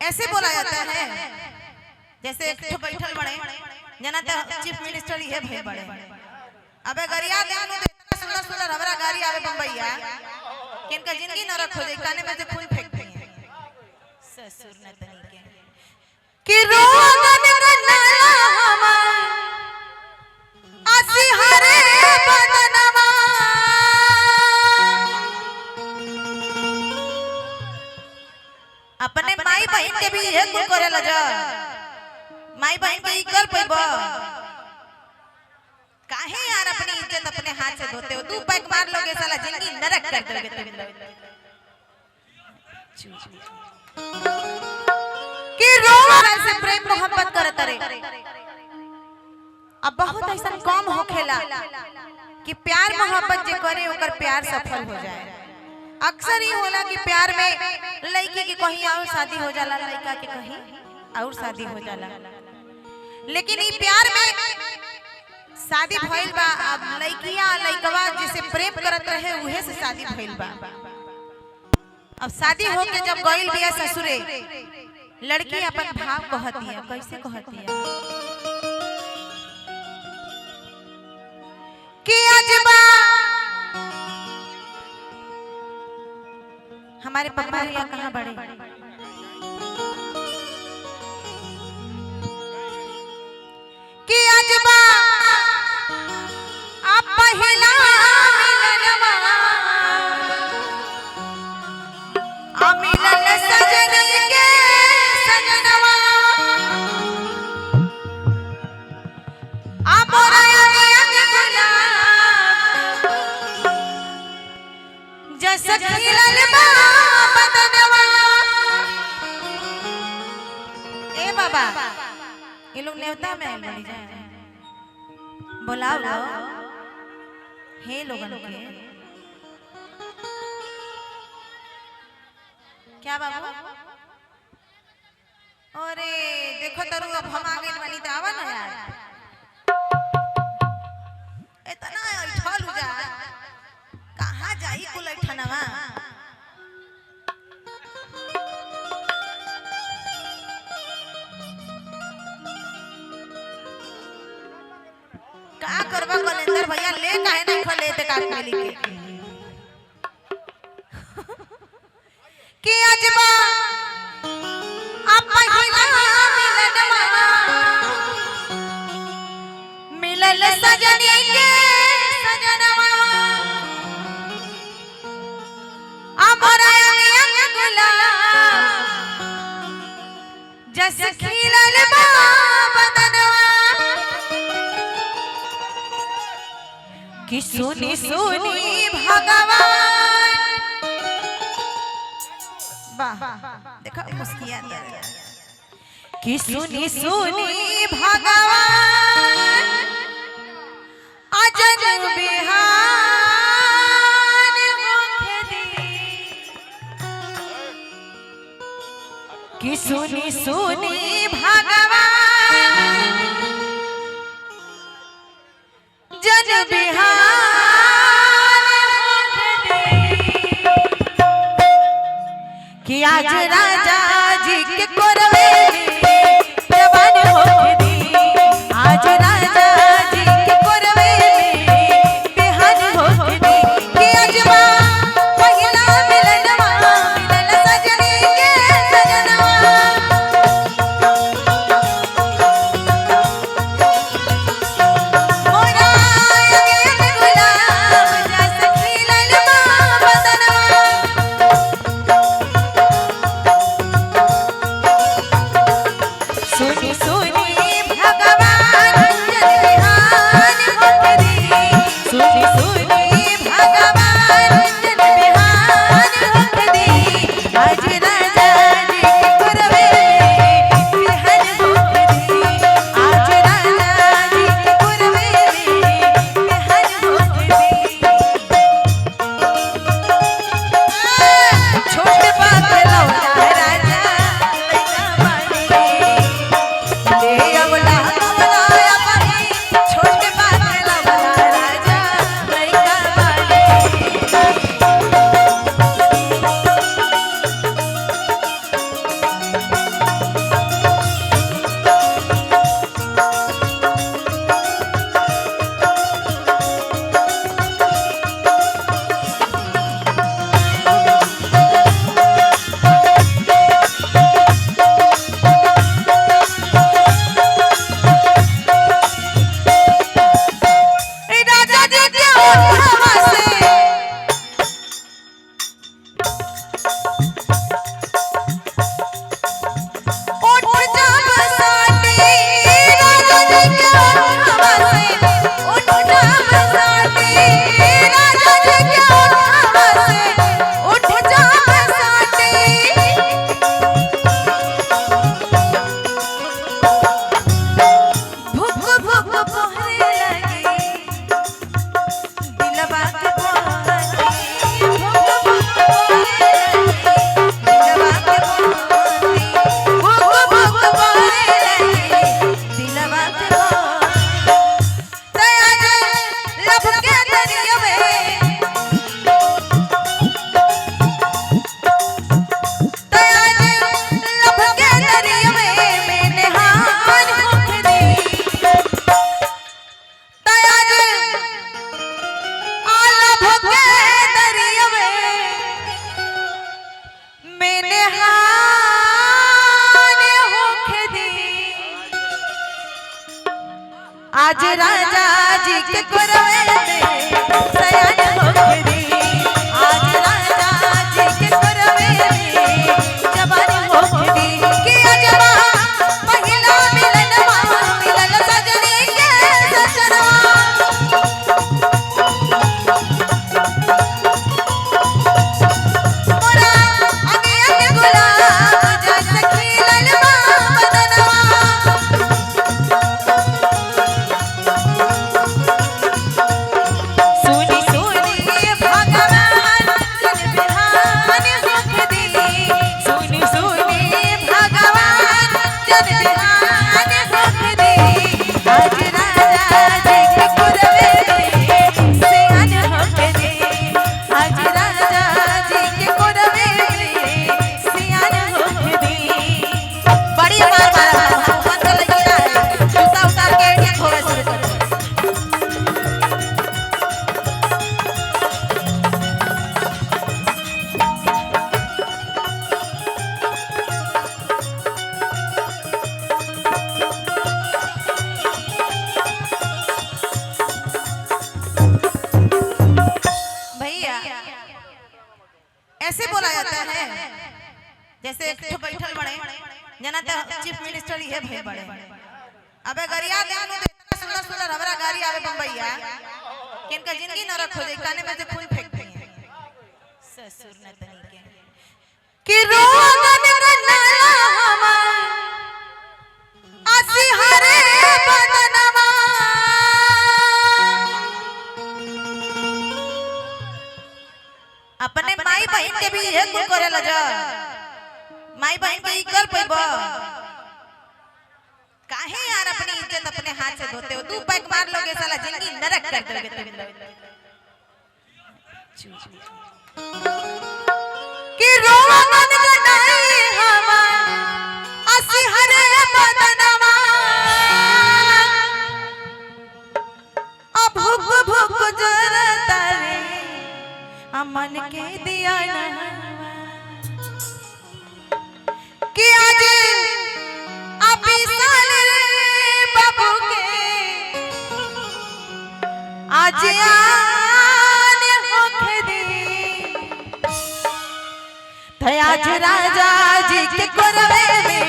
ऐसे बोला जाता है जैसे एक ठो बैठल बड़े जना त चीफ मिनिस्टर ये भे बड़े। अबे गरिया देनु दे सुंदर सुंदर हमरा गाड़ी आवे बम्बईया किनका जिंदगी नरक हो जाई काने में से फूल फेंक दे ससुर न तनी के कि रोगन कनाला हवा आसी हरे बदनवा अपने माई बहन के भी ये कुल करे लजा माई बहन के ई कर पैबो काहे यार अपनी इज्जत अपने हाथ से धोते हो। तू पैक मार लोगे साला जिंदगी नरक कर दोगे तुम लोग कि रोवा से प्रेम मोहब्बत करत रे। अब बहुत ऐसा कम होखेला कि प्यार मोहब्बत जे करे ओकर प्यार सफल हो जाए। अक्सर ही होला कि प्यार में लड़की की कहीं और शादी हो जाला लड़का के कहीं और शादी हो जाला लेकिन ई प्यार में शादी भइल बा। अब लड़किया लड़कवा जिसे प्रेम करत रहे उहे से शादी भइल बा। अब शादी होके जब गइल बिया ससुरे लड़की अपन भाव कहती है कैसे कहती है कि अजबा हमारे पापा भैया कहाँ बड़े कि अजबा आप पहला मिलनवा आ मिलन सजनी के सजनवा आ मोरा अंग गुलाब जस खिलल बा बदनवा। ए बाबा ये लोग नेवता में आइल बड़ी जाए बुलाओ लो हे लोगन के क्या बाबू अरे देखो तरु अब हम आगे वाली तो आवा ना यार इतना ऐठल हो जा कहाँ जाई कुल ऐठनवा का करबा कलेंदर भैया ले काहे नहीं खले ते काट मिली के अजबा आप पहिला मिलनवा मिलल सजनी के सजनवा आ मोरा अंग गुलाब जस खिलल बा बदनवा कि सुनी सुनी भगवान वाह देखो मुस्किया कि सुनी सुनी भगवान अजन बिहान होखे दी कि सुनी सुनी भगवान जन बिहार कि आज राजा जी के कोरवे में जवान होके दी आज राजा जी के कोरवे में बिहार होके दी कि अजबा पहिला मिलनवा मिलल सजनी के सजनवा बिहान होखे दी आज राजा जी के कोरवे में सयान होखे दी आज राजा जी के कोरवे में जवान होखे दी कि अजवा पहिला मिलनवा मिलन सजनी के सजनवा ऐसे बोला जाता है जैसे एक ठो बैठल बड़े जना त चीफ मिनिस्टर ये भई बड़े अबे गरिया देनु इतना सुंदर सुंदर हमरा गाड़ी आवे बम्बईया किनका जिंदगी नरक हो जाई काने में से फूल फेंक दी ससुर न तनी के कि रोगन कनाला हमार आसी हरे बदनवा अपने माई बहन के भी ये कुल करे लजा माई बहन के ई कर पैबो काहे यार अपनी इज्जत अपने हाथ से धोते हो तू पैक मार लोगे साला जिंदगी नरक कर दोगे तुम लोग कि रोवन गनाई हमार आसी हरे बदनवा अब भूख भूख जरता रे अमन के दिया ना कि आज अभी साल बाबू के आज आने होखे दी थे आज राजा जी के कोरवे में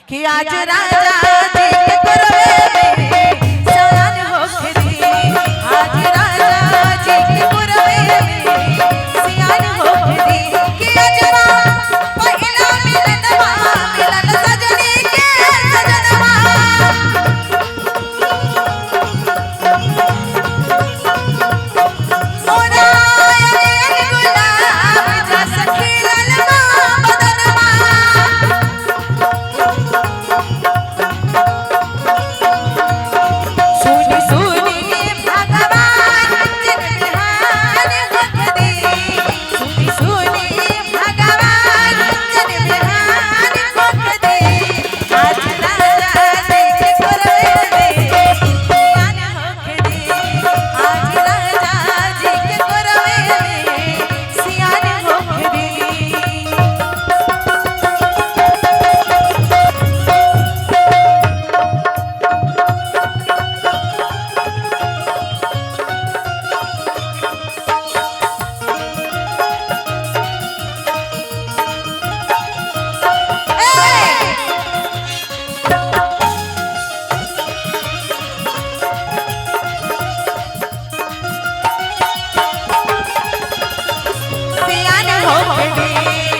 कि आज राजा जी के कोरवे में सयान होखे दी आज राजा जी के कोरवे में सयान होखे दी कि अजवा पहिला मिलनवा मिलन सजनी के सजनवा ओरा एक गुलाब जस खिलल बदनवा सुनी सुनी भगवान जिन बिहान होखे दी सुनी सुनी भगवान जिन बिहान होखे दी आज राजा जी के कोरवे में सयान होखे दी आज राजा जी के कोरवे में सयान होखे दी सयान होखे दी